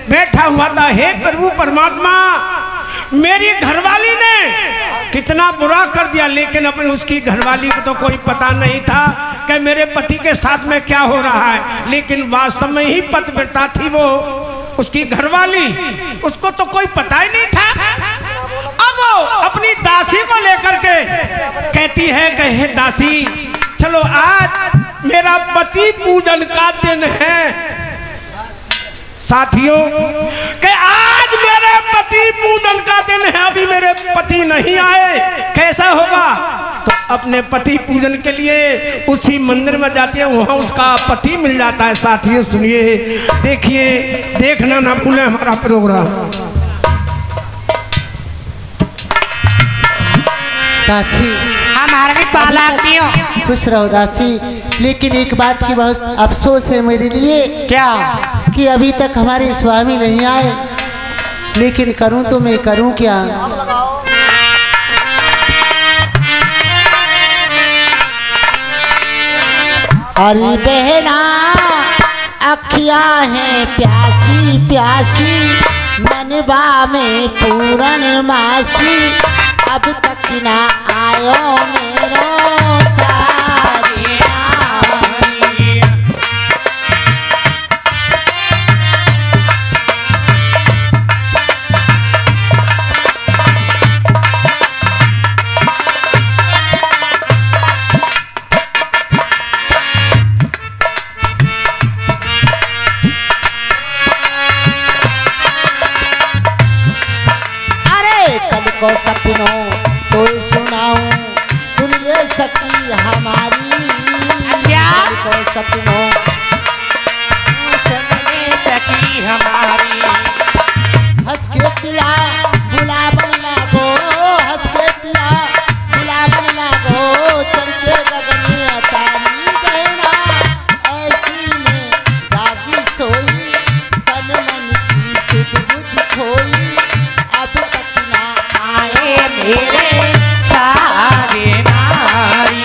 बैठा हुआ था, हे प्रभु परमात्मा, मेरी घरवाली ने कितना बुरा कर दिया, लेकिन अपनी उसकी घरवाली को तो कोई पता नहीं था कि मेरे पति के साथ में क्या हो रहा है। लेकिन वास्तव में ही पतिव्रता थी वो उसकी घरवाली, उसको तो कोई पता ही नहीं था। अब वो अपनी दासी को लेकर के कहती है कि हे दासी, चलो आज मेरा पति पूजन का दिन है। साथियों कि आज मेरे पति पूजन का दिन है, अभी मेरे पति नहीं आए, कैसा होगा? तो अपने पति पूजन के लिए उसी मंदिर में जाती है, वहां उसका पति मिल जाता है। साथियों सुनिए, देखिए, देखना ना भूलें हमारा प्रोग्राम। दासी, हमारा भी पाला क्यों? खुश रहो दासी, लेकिन एक बात की बहुत अफसोस है मेरे लिए। क्या? कि अभी तक हमारे स्वामी नहीं आए, लेकिन करूं तो मैं करूं क्या? अरे बहना अखियां हैं प्यासी प्यासी, मनबा में पूरन मासी, अब तक ना आयो मेरो को सपनों तो सुनाऊं, सुन ले सकी हमारी। अच्छा? को सपनों सुन ले सकी हमारी। हंस के पिया बुलावन लागो, हंस के पिया बुलावन लागो, चढ़ते गगन अटारी बहना, ऐसी में जागी सोई, तन मन की सुध बुद्धि खोई, अब तक ना आए मेरे सारे नारी।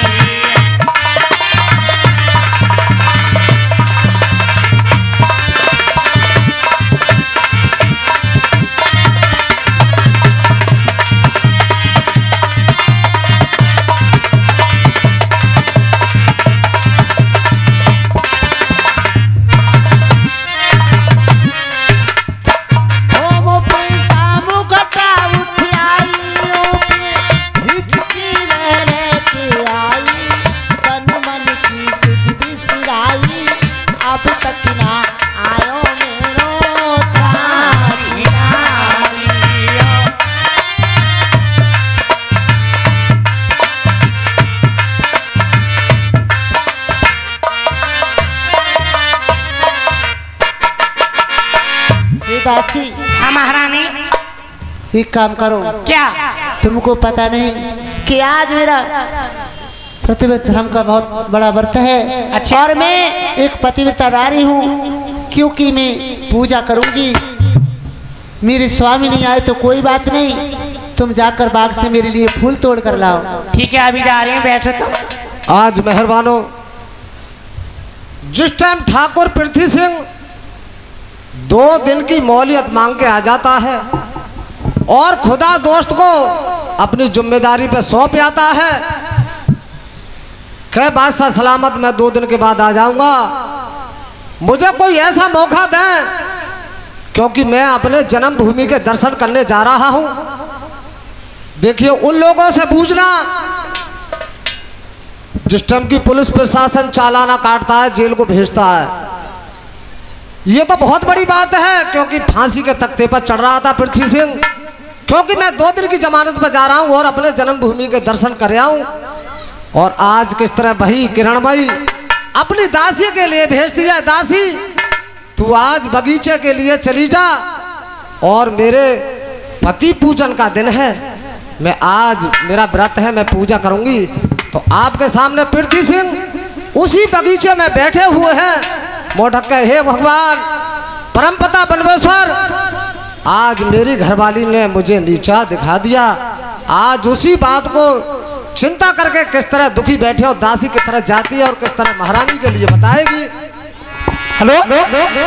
दासी, महारानी, एक काम करो। क्या? तुमको पता नहीं कि आज मेरा पतिव्रत धर्म का बहुत बड़ा व्रत है। अच्छा। और मैं एक पतिव्रता नारी हूँ, क्योंकि मैं पूजा करूंगी। मेरे स्वामी नहीं आए तो कोई बात नहीं, तुम जाकर बाग से मेरे लिए फूल तोड़ कर लाओ। ठीक है, अभी जा रहे हैं, बैठो तो। आज मेहरबानो, जिस टाइम ठाकुर पृथ्वी सिंह 2 दिन की मौलियत मांग के आ जाता है और खुदा दोस्त को अपनी जिम्मेदारी पे सौंप आता है, कह बादशाह सलामत मैं 2 दिन के बाद आ जाऊंगा, मुझे कोई ऐसा मौका दें, क्योंकि मैं अपने जन्मभूमि के दर्शन करने जा रहा हूं। देखिए, उन लोगों से पूछना जिस टाइम की पुलिस प्रशासन चालाना काटता है, जेल को भेजता है, ये तो बहुत बड़ी बात है, क्योंकि फांसी के तख्ते पर चढ़ रहा था पृथ्वी सिंह, क्योंकि मैं 2 दिन की जमानत पर जा रहा हूं और अपने जन्मभूमि के दर्शन कर आऊं। और आज किस तरह भाई किरणमयी अपनी दासी के लिए भेजती है, दासी तू आज बगीचे के लिए चली जा, और मेरे पति पूजन का दिन है, मैं आज मेरा व्रत है, मैं पूजा करूंगी। तो आपके सामने पृथ्वी सिंह उसी बगीचे में बैठे हुए हैं, मोटक के हे भगवान परमपिता बनवेश्वर, आज मेरी घरवाली ने मुझे नीचा दिखा दिया, आज उसी बात को चिंता करके किस तरह दुखी बैठे और दासी की तरह जाती है और किस तरह महारानी के लिए बताएगी। हेलो,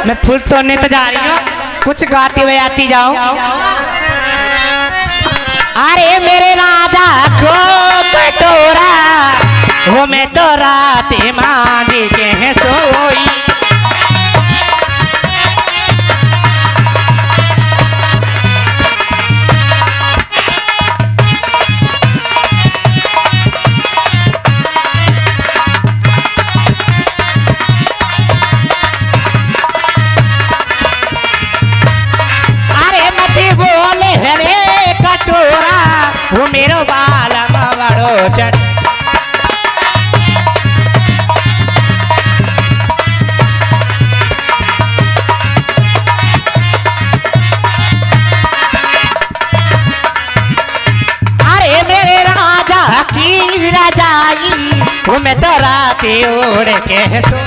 मैं फूल तोड़ने तो जा रही हूँ। कुछ गाती हुए आती जाओ। अरे मेरे राजा को कटोरा, वो मैं तो रात मांझी के हैं सोई। वो मेरो बाल बड़ो चट। अरे मेरे राजा की रजाई, वो मैं तो राती ओढ़ के सो।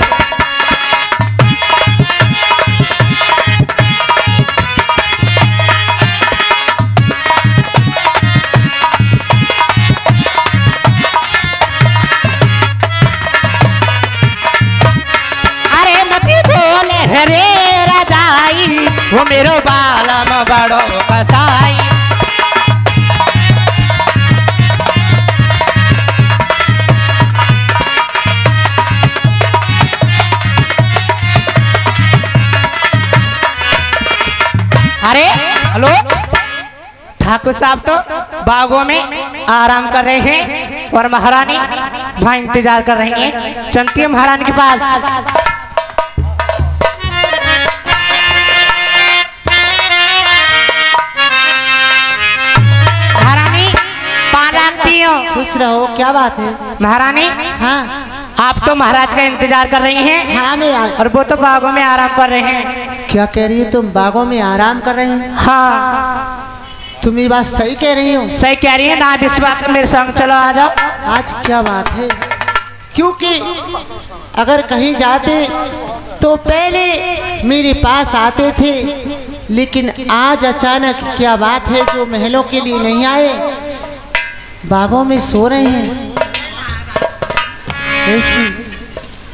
वो मेरो बालम बड़ो कसाई। अरे हेलो, ठाकुर साहब तो बागों में आराम कर रहे हैं और महारानी वहां इंतजार कर रही हैं। चलती है महारानी के पास। खुश रहो, क्या बात है महारानी? हाँ, आप तो महाराज का इंतजार कर रही हैं। हाँ मैं और वो तो बागों में आराम कर रहे हैं। क्या कह रही है तुम? बागों में आराम कर रही हैं? हाँ, तुम ये बात सही कह रही हो? सही कह रही है ना। विश्वास मेरे संग चलो, आ जाओ। आज क्या बात है? क्योंकि अगर कहीं जाते तो पहले मेरे पास आते थे, लेकिन आज अचानक क्या बात है जो महलों के लिए नहीं आए, बागों में सो रहे हैं? ऐसी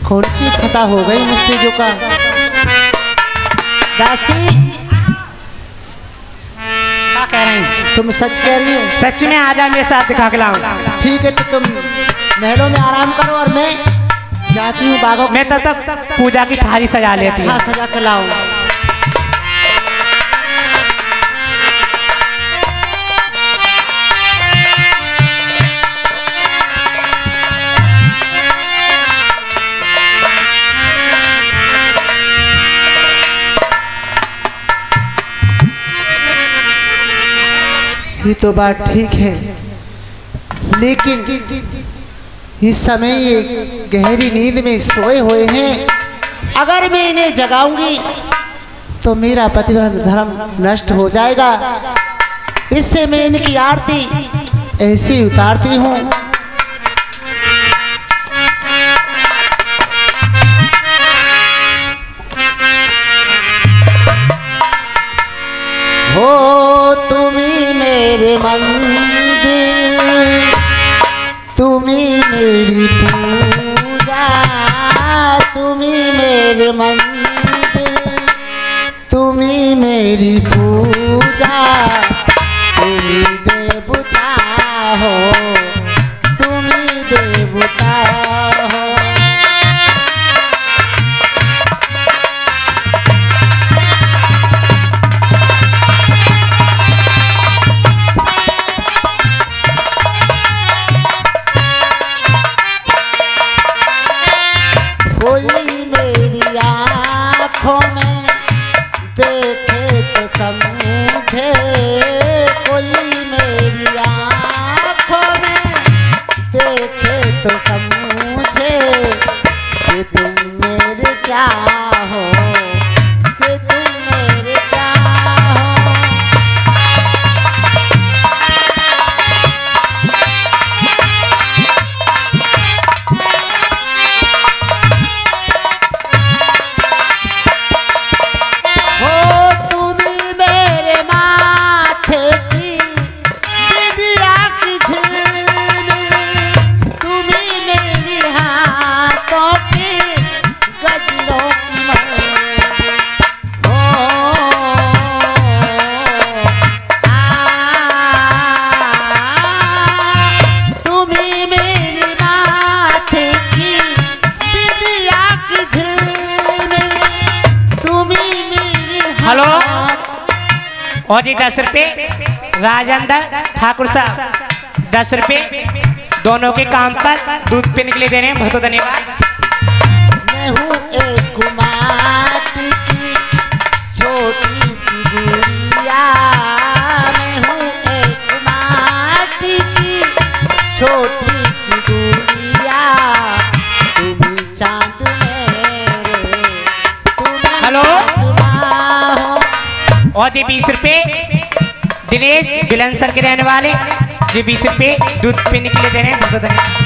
कौन सी खता हो गई मुझसे जो का? दासी, क्या कह रही हैं? तुम सच कह रही हो? सच में आ जाओ, मेरे साथ दिखा के लाऊं। ठीक है, तो तुम महलों में आराम करो और मैं जाती हूँ बागों। मैं तब तक पूजा की थाली सजा लेती हूँ। हाँ, सजा के लाओ। ये तो बात ठीक है, लेकिन इस समय ये गहरी नींद में सोए हुए हैं। अगर मैं इन्हें जगाऊंगी तो मेरा पतिव्रत धर्म नष्ट हो जाएगा। इससे मैं इनकी आरती ऐसी उतारती हूँ। हो तुम्ही मेरे मंदिर, तुम्ही मेरी पूजा, तुम्ही मेरे मंदिर, तुम्ही मेरी पूजा, तुम्ही देवता हो, तुम्ही देवता हो। कोई मेरी आँखों में देखे तो समझे, और जी 10 रुपए राजेंद्र ठाकुर साहब 10 रुपए दोनों के काम पर दूध पीने के लिए दे रहे हैं। बहुत बहुत धन्यवाद। मैं हूँ एक माटी की छोटी सी गुड़िया, मैं हूँ एक माटी की छोटी सी गुड़िया, तुम ही चांद मेरे, तुम ही हेलो। आसमां हो। और जी 20 रुपए दिनेश बिलंसर के रहने वाले जी 20 रुपए दूध पीने के लिए दे रहे हैं। बहुत धन्यवाद।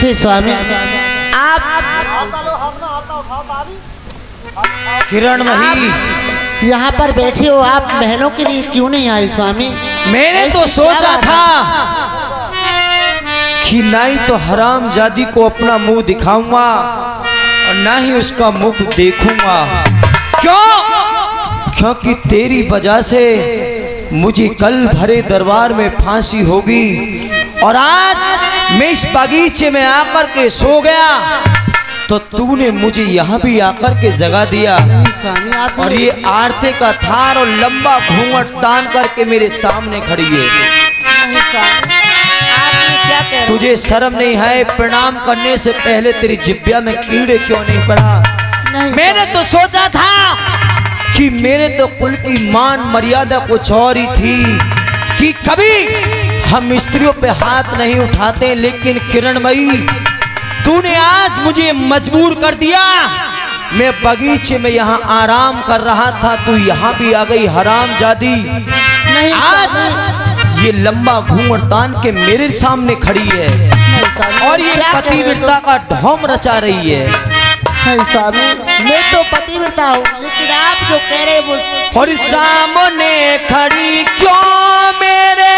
हे स्वामी, आप किरण मही यहाँ पर बैठे हो, आप महलों के लिए क्यों नहीं आए स्वामी? मैंने तो सोचा था कि ना ही तो हराम जादी को अपना मुंह दिखाऊंगा और ना ही उसका मुख देखूंगा। क्यों? क्योंकि तेरी वजह से मुझे कल भरे दरबार में फांसी होगी और आज मैं इस बगीचे में आकर के सो गया तो तूने मुझे यहाँ भी आकर के जगह दिया स्वामी आप और ये आरती का थार और लंबा घूंघट तान करके मेरे सामने खड़ी है। नहीं स्वामी, आपने क्या कह रहे हो? तुझे शर्म नहीं है? प्रणाम करने से पहले तेरी जिब्या में कीड़े क्यों नहीं पड़ा? नहीं मैंने तो सोचा था कि मेरे तो कुल की मान मर्यादा कुछ और ही थी कि कभी हम स्त्रियों पे हाथ नहीं उठाते, लेकिन किरणमयी तूने आज मुझे मजबूर कर दिया। मैं बगीचे में यहाँ आराम कर रहा था, तू यहाँ भी आ गई हरामजादी। नहीं आज ये लंबा घूंघट तान के मेरे सामने खड़ी है स्वामी, और ये क्या कह रहे हो? पतिव्रता का ढोंग रचा रही है। नहीं स्वामी, मैं तो पतिव्रता हूँ, लेकिन आप जो कह रहे हैं वो और सामने खड़ी क्यों मेरे,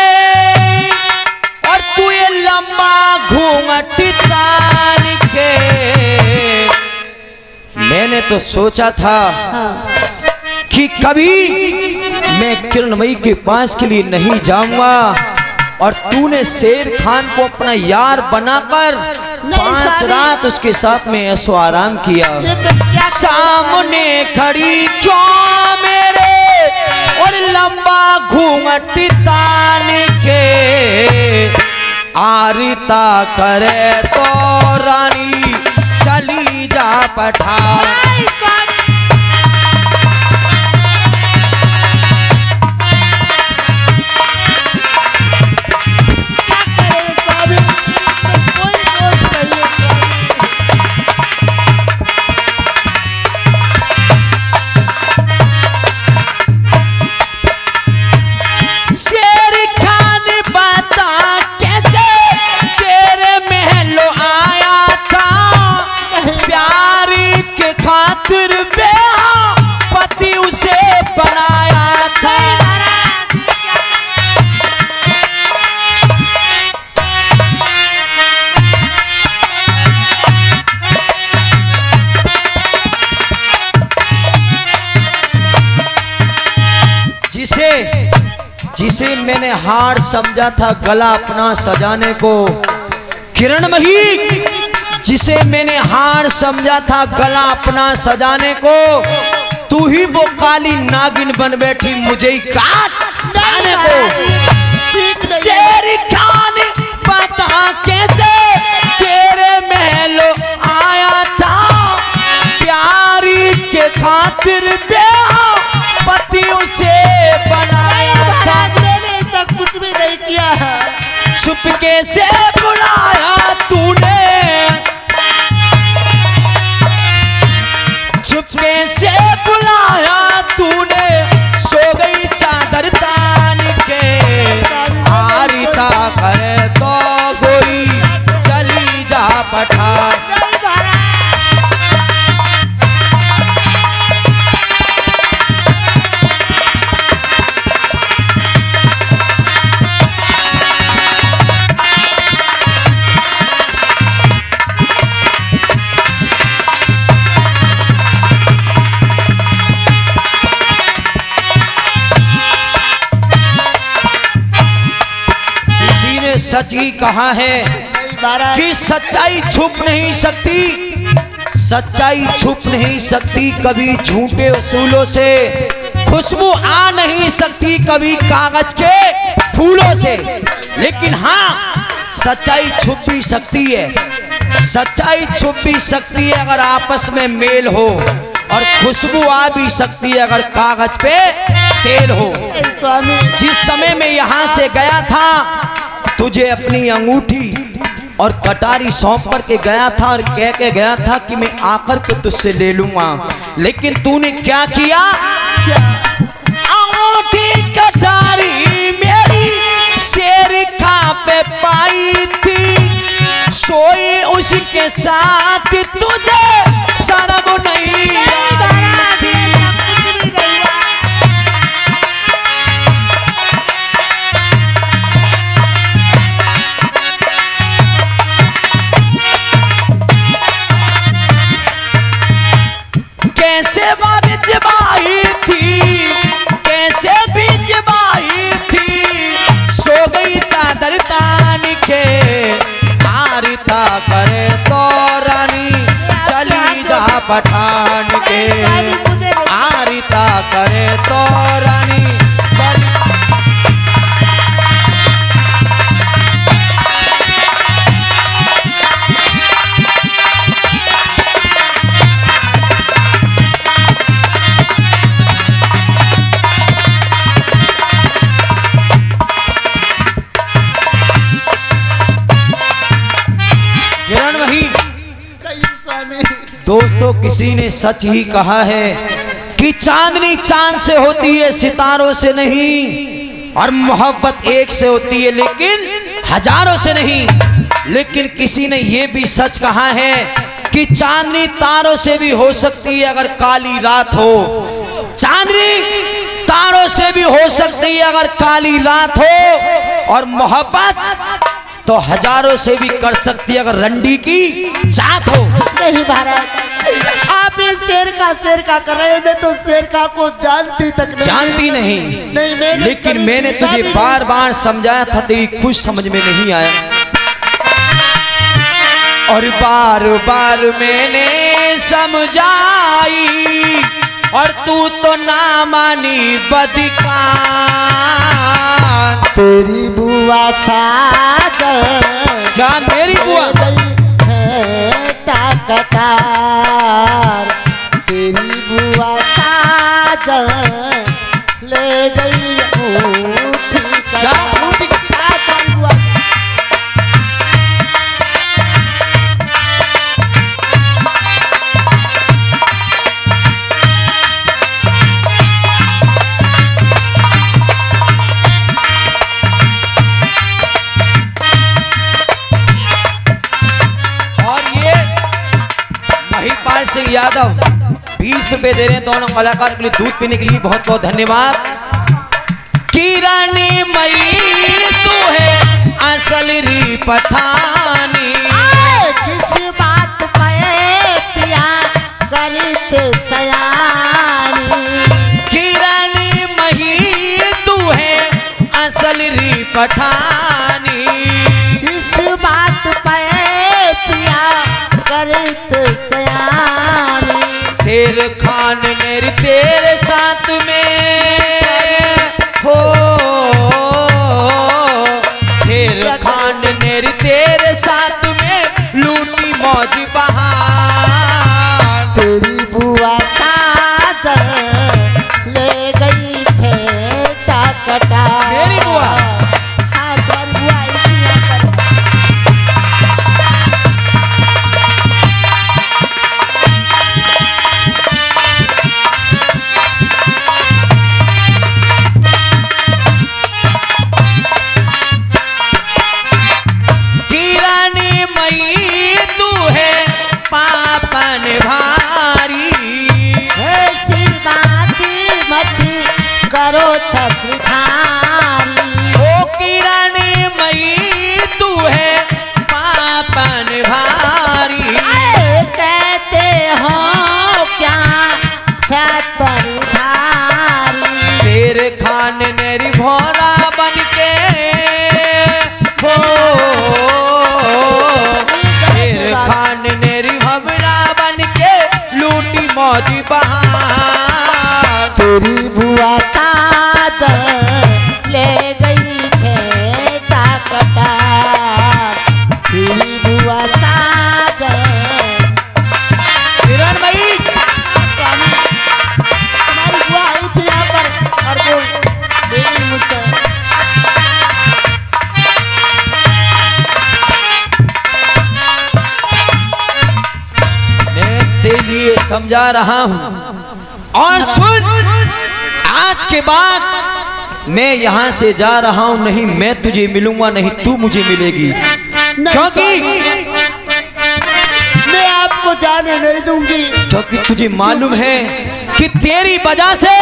और तू ये लंबा घूंघट तान के। मैंने तो सोचा था कि कभी मैं किरणमयी के पास के लिए नहीं जाऊंगा और तूने शेर खान को अपना यार बनाकर 5 रात उसके साथ में ऐसो आराम किया। ये तो क्या सामने खड़ी क्यों मेरे, और लंबा घूंघट तान के। आरिता करे तो रानी चली जा पठान। शेर खान बता कैसे जिसे मैंने हार समझा था गला अपना सजाने को, किरणमयी जिसे मैंने हार समझा था गला अपना सजाने को, तू ही वो काली नागिन बन बैठी मुझे ही काट जाने को। शेर खान पता कैसे तेरे महलों आया था, प्यारी के खातिर पतियों से बनाया था। मैंने ऐसा कुछ भी नहीं किया है। चुपके से बुलाया तूने, चुपके से बुलाया तूने, सो गई चादर तान के, आरिता करे तो गोरी चली जा पठान। सच ही कहा है कि सच्चाई छुप नहीं सकती, सच्चाई छुप नहीं सकती कभी झूठे उसूलों से, खुशबू आ नहीं सकती कभी कागज के फूलों से, लेकिन हाँ सच्चाई छुप भी सकती है, सच्चाई छुप भी सकती है अगर आपस में मेल हो, और खुशबू आ भी सकती है अगर कागज पे तेल हो। जिस समय में यहाँ से गया था तुझे अपनी अंगूठी और कटारी सौंप कर के गया था और कह के गया था कि मैं आकर के तुझसे ले लूंगा, लेकिन तूने क्या किया? अंगूठी कटारी मेरी शेर खा पे पाई थी, सोई उसके साथ तुझे शर्म नहीं आई थी। कैसे बिजबाई थी, कैसे बिजबाई थी, सो गई चादर तान के, आरिता करे तो रानी चली जा पठान के, आरिता करे तो रानी चली। दोस्तों किसी ने सच ही कहा है कि चांदनी चांद से होती है सितारों से नहीं, और मोहब्बत एक से होती है लेकिन हजारों से नहीं। लेकिन किसी ने यह भी सच कहा है कि चांदनी तारों से भी हो सकती है अगर काली रात हो, चांदनी तारों से भी हो सकती है अगर काली रात हो, और मोहब्बत तो हजारों से भी कर सकती है अगर रंडी की चाक हो। नहीं महाराज, आप ये शेर का कर रहे हैं, मैं तो शेर का को जानती तक नहीं। जानती नहीं, लेकिन मैंने तुझे बार बार समझाया था, तेरी कुछ समझ में नहीं आया, और बार बार मैंने समझाई और तू तो ना मानी बदकान। तेरी बुआ साजन, क्या मेरी बुआ? कटार तेरी बुआ साजन ले गई अंगूठी। क्या अंगूठी? सिंह यादव 20 रुपए दे रहे हैं दोनों कलाकार के लिए दूध पीने के लिए, बहुत बहुत धन्यवाद। किरानी मई तू है असल री पठानी, किस बात पे पिया करते सयानी। किरानी मई तू है असल पठानी। इस बात पे पिया करत सयानी। शेर खान ने तेरे साथ में हो, शेर खान ने तेरे साथ में लूटी मौज बहार। तेरी बुआ साजन ले गई फेटा कटा। मेरी बुआ? हाँ, तुम्हारी बुआ आई थी यहाँ पर। किरानी मई तू है पापन भारी। ऐसी बाती मत करो छत्रधारी। ओ किरानी मई तू है पापन भारी। कहते हो क्या छत्रधारी। शेर खान ने भोरा बन के हो, शेर खान ने भवरा बन के लूटी मौज बहार। तेरी बुआ साजन ले गई फेटा कटा। तेरी बुआ साजन। किरण भाई, स्वामी, तुम्हारी बुआ आई थी यहाँ पर और वो देवी मुझसे। मैं तेरे लिए समझा रहा हूँ और सुन, आज के बाद मैं यहाँ से जा रहा हूँ, नहीं मैं तुझे मिलूंगा, नहीं तू मुझे मिलेगी। क्योंकि मैं आपको जाने नहीं दूंगी। क्योंकि तुझे मालूम है कि तेरी वजह से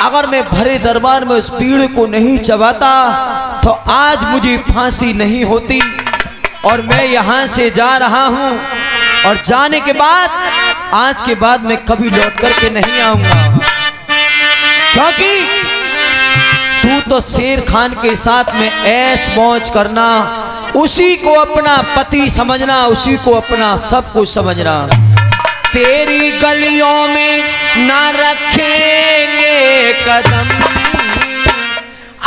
अगर मैं भरे दरबार में उस पीड़ को नहीं चबाता तो आज मुझे फांसी नहीं होती। और मैं यहाँ से जा रहा हूँ और जाने के बाद आज के बाद मैं कभी लौट करके नहीं आऊंगा। क्योंकि तू तो शेर खान के साथ में ऐश मौज करना, उसी को अपना पति समझना, उसी को अपना सब कुछ समझना। तेरी गलियों में ना रखेंगे कदम,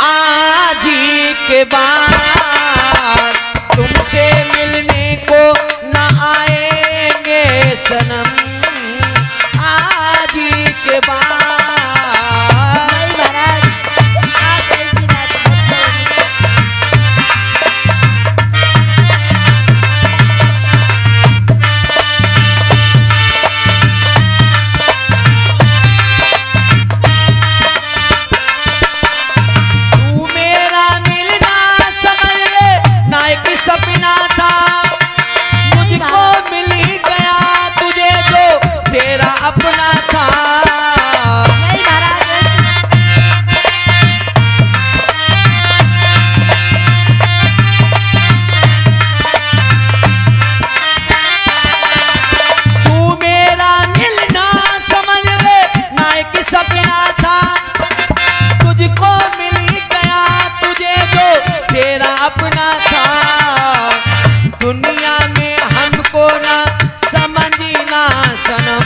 आज ही के बाद तुमसे मिलने को ना आएंगे सनम, आज ही के बाद। नहीं महाराज, आप ऐसी बात मत करो। तू मेरा मिलना समझ ले ना एक सपना था, मुझको मिल ही गया तुझे जो तेरा अपना था। नहीं महाराज, तू मेरा मिलना समझ ले ना एक सपना था, तुझको मिल ही गया तुझे जो तेरा अपना था। दुनिया में हमको ना समझना सनम,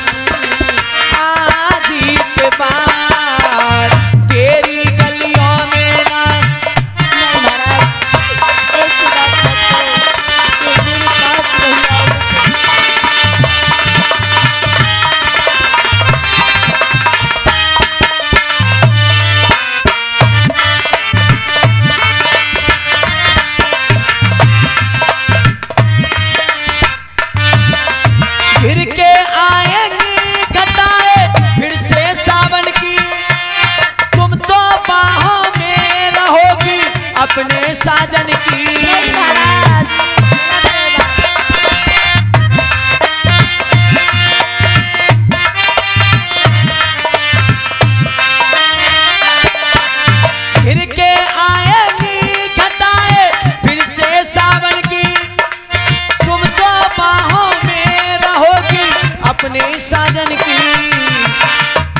आज ही के बाद तेरी गलियों में ना। नहीं महाराज, ऐसी बात मत करो। ये मेरे पास नहीं आओगे। फिर के आएंगी घटाए फिर से सावन की, तुम तो बाहों में रहोगी अपने साजन की। नहीं महाराज, फिर के आएंगी घटाए फिर से सावन की, तुम तो बाहों में रहोगी अपने साजन की।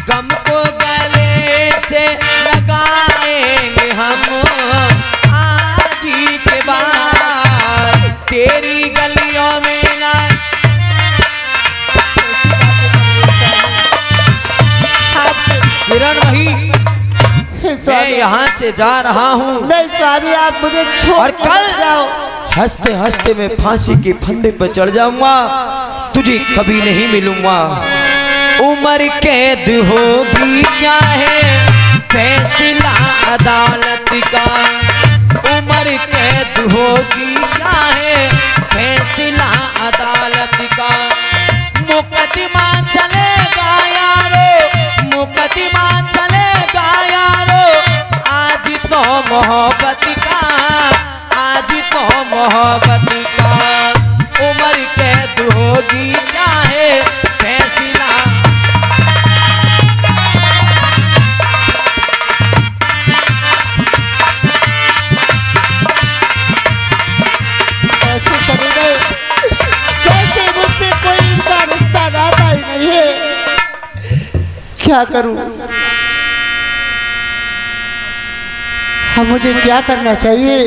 गम को गले से लगाएंगे हम, यहाँ से जा रहा हूँ। नहीं स्वामी, आप मुझे छोड़ और के कल मत जाओ। हंसते हंसते मैं फांसी के फंदे पर चढ़ जाऊंगा, तुझे कभी नहीं मिलूंगा। उम्र कैद होगी क्या है फैसला अदालत का, उम्र कैद होगी क्या है फैसला अदालत का। मुकदमा चलेगा यारो, मुकदमा चलेगा यारो, आज तो मोहब्बत का, आज तो मोहब्बत का। उम्र कैद होगी क्या है फैसला। ऐसे चले गए जैसे मुझसे कोई इनका रिश्ता नाता ही नहीं है। क्या करूं? अब मुझे क्या करना चाहिए?